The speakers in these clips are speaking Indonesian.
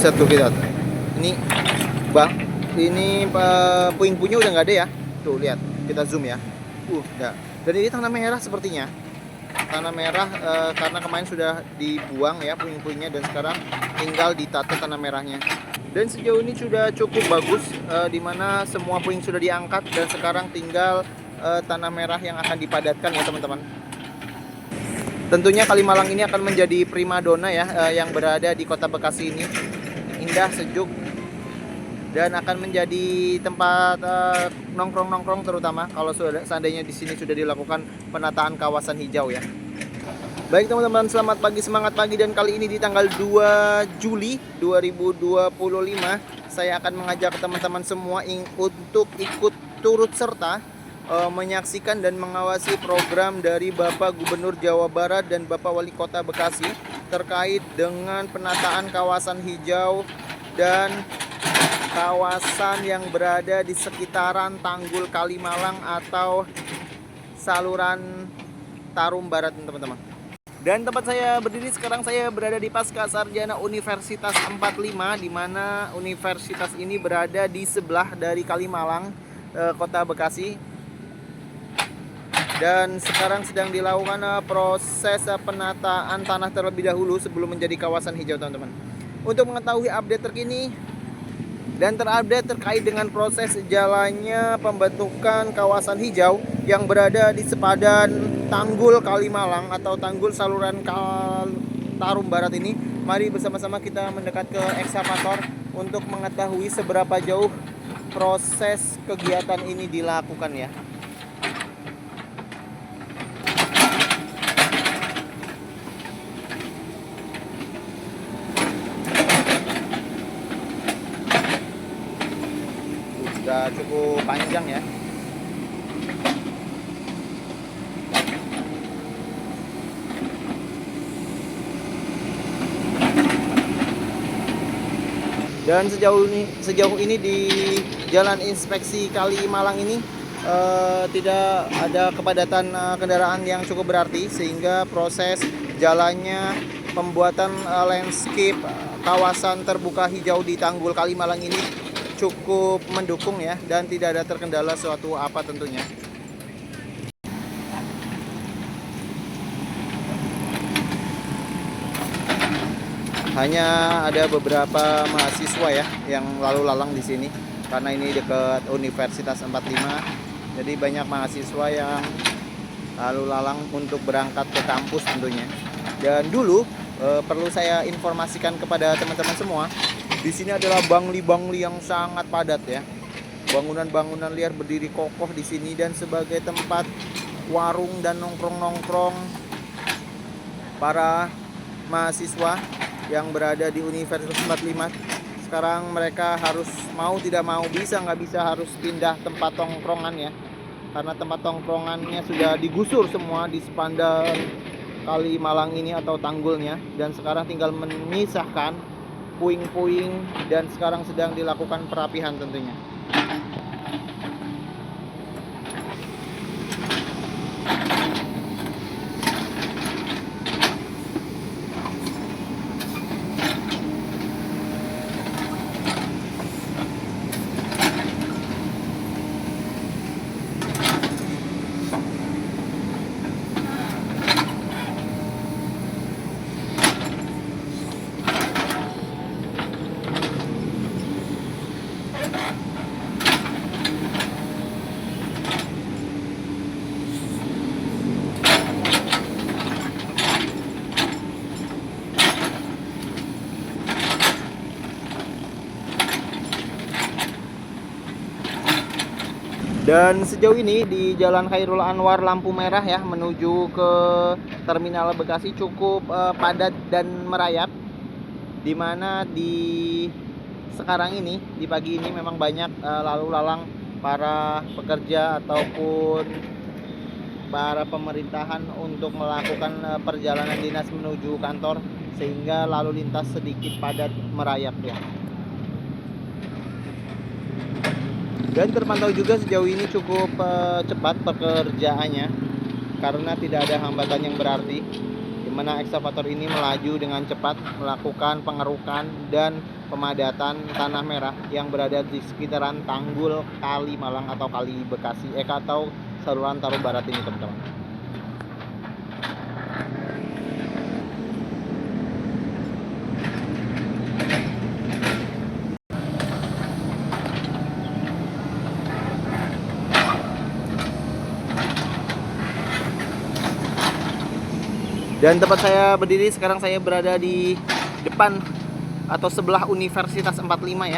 Satu kita. Ini bang, ini puing-puingnya udah nggak ada ya. Tuh lihat, kita zoom ya. Udah. Dan ini tanah merah sepertinya. Tanah merah karena kemarin sudah dibuang ya puing-puingnya, dan sekarang tinggal ditata tanah merahnya. Dan sejauh ini sudah cukup bagus, dimana semua puing sudah diangkat dan sekarang tinggal tanah merah yang akan dipadatkan ya teman-teman. Tentunya Kalimalang ini akan menjadi primadona ya, yang berada di kota Bekasi ini. Indah, sejuk, dan akan menjadi tempat nongkrong-nongkrong, terutama kalau seandainya di sini sudah dilakukan penataan kawasan hijau ya. Baik teman-teman, selamat pagi, semangat pagi, dan kali ini di tanggal 2 Juli 2025 saya akan mengajak teman-teman semua untuk ikut turut serta menyaksikan dan mengawasi program dari Bapak Gubernur Jawa Barat dan Bapak Wali Kota Bekasi terkait dengan penataan kawasan hijau dan kawasan yang berada di sekitaran Tanggul Kalimalang atau saluran Tarum Barat teman-teman. Dan tempat saya berdiri sekarang, saya berada di Pasca Sarjana Universitas 45, di mana universitas ini berada di sebelah dari Kalimalang, Kota Bekasi. Dan sekarang sedang dilakukan proses penataan tanah terlebih dahulu sebelum menjadi kawasan hijau teman-teman. Untuk mengetahui update terkini dan terupdate terkait dengan proses jalannya pembentukan kawasan hijau yang berada di sepadan Tanggul Kalimalang atau Tanggul saluran Tarum Barat ini, mari bersama-sama kita mendekat ke ekskavator untuk mengetahui seberapa jauh proses kegiatan ini dilakukan ya. Sudah cukup panjang ya. Dan sejauh ini di Jalan Inspeksi Kalimalang ini tidak ada kepadatan kendaraan yang cukup berarti, sehingga proses jalannya pembuatan landscape kawasan terbuka hijau di Tanggul Kalimalang ini cukup mendukung ya, dan tidak ada terkendala suatu apa tentunya. Hanya ada beberapa mahasiswa ya yang lalu lalang di sini karena ini dekat Universitas 45. Jadi banyak mahasiswa yang lalu lalang untuk berangkat ke kampus tentunya. Dan dulu perlu saya informasikan kepada teman-teman semua, di sini adalah bangli-bangli yang sangat padat ya. Bangunan-bangunan liar berdiri kokoh di sini dan sebagai tempat warung dan nongkrong-nongkrong para mahasiswa yang berada di Universitas 45. Sekarang mereka harus mau tidak mau, bisa nggak bisa, harus pindah tempat tongkrongan ya, karena tempat tongkrongannya sudah digusur semua di sepanjang Kalimalang ini atau tanggulnya, dan sekarang tinggal memisahkan puing-puing dan sekarang sedang dilakukan perapihan tentunya. Dan sejauh ini di Jalan Khairul Anwar lampu merah ya menuju ke Terminal Bekasi cukup padat dan merayap, dimana di sekarang ini di pagi ini memang banyak lalu lalang para pekerja ataupun para pemerintahan untuk melakukan perjalanan dinas menuju kantor, sehingga lalu lintas sedikit padat merayap ya. Dan terpantau juga sejauh ini cukup cepat pekerjaannya karena tidak ada hambatan yang berarti, di mana ekskavator ini melaju dengan cepat melakukan pengerukan dan pemadatan tanah merah yang berada di sekitaran Tanggul Kali Malang atau Kali Bekasi atau saluran Tarum Barat ini, teman-teman. Dan tempat saya berdiri sekarang, saya berada di depan atau sebelah Universitas 45 ya.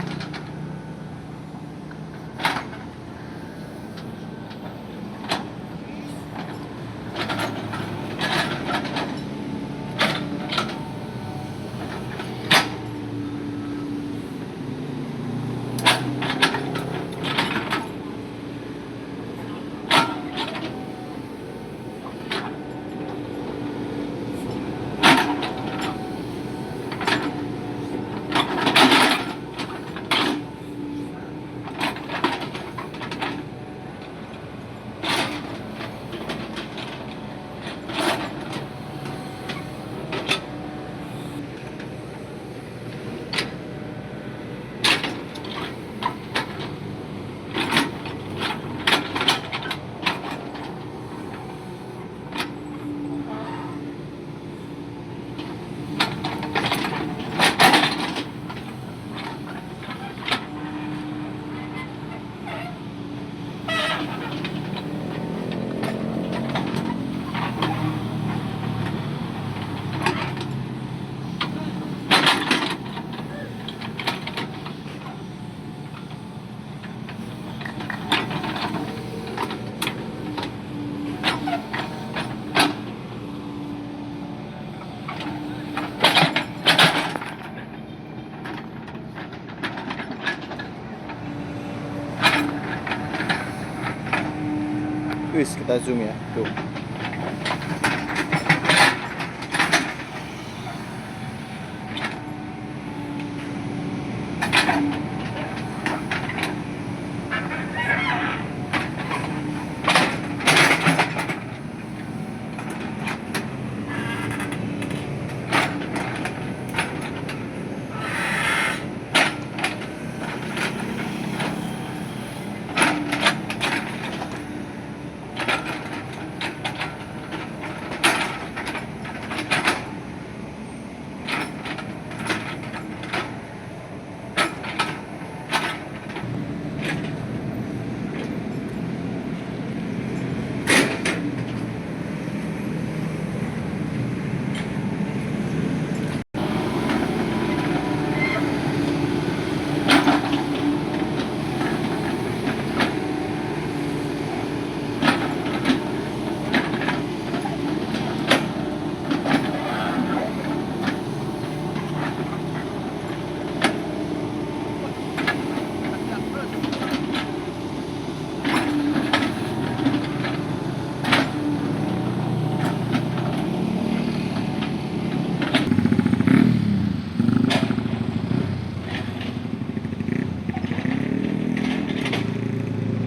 Wis, kita zoom ya, tuh.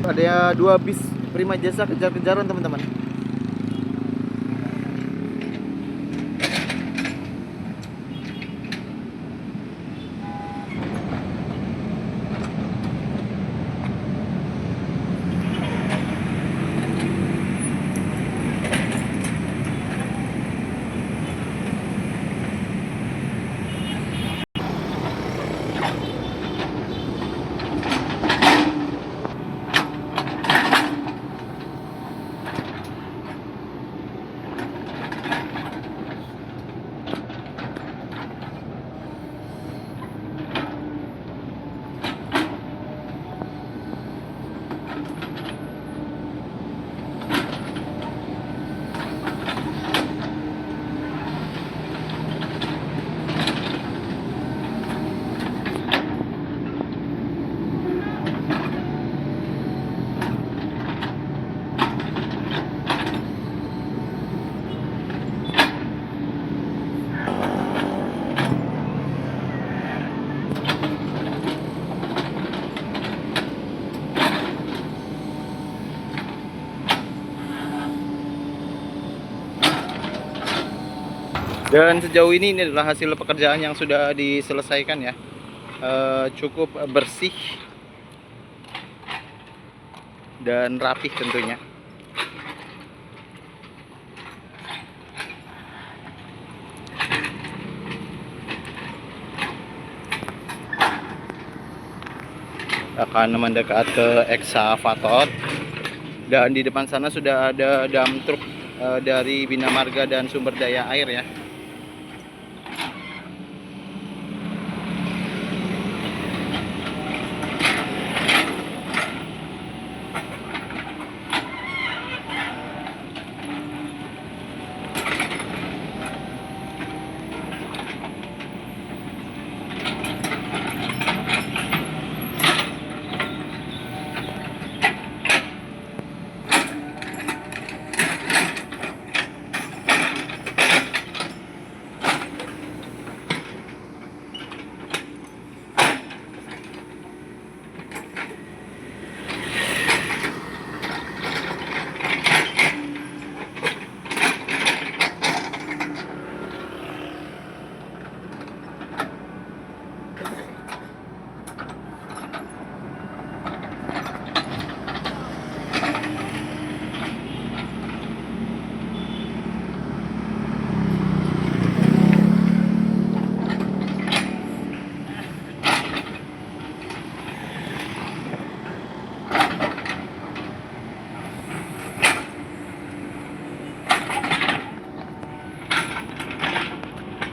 Ada 2 bis Prima Jasa kejar-kejaran, teman-teman. Dan sejauh ini adalah hasil pekerjaan yang sudah diselesaikan ya. cukup bersih dan rapih tentunya. Akan mendekat ke eksavator, dan di depan sana sudah ada dump truk dari Bina Marga dan Sumber Daya Air ya.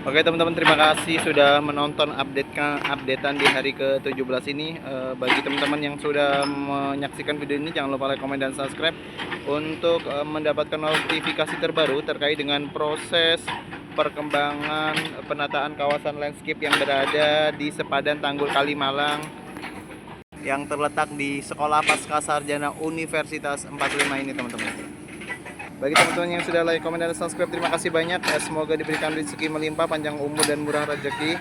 Oke teman-teman, terima kasih sudah menonton updatean di hari ke-17 ini. Bagi teman-teman yang sudah menyaksikan video ini, jangan lupa like, komen, dan subscribe untuk mendapatkan notifikasi terbaru terkait dengan proses perkembangan penataan kawasan landscape yang berada di sepadan Tanggul Kalimalang yang terletak di Sekolah Pascasarjana Universitas 45 ini teman-teman. Bagi teman-teman yang sudah like, komen, dan subscribe, terima kasih banyak. Semoga diberikan rezeki melimpah, panjang umur, dan murah rezeki.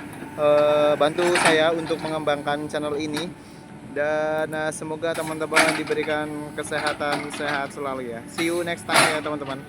Bantu saya untuk mengembangkan channel ini, dan semoga teman-teman diberikan kesehatan, sehat selalu ya. See you next time ya teman-teman.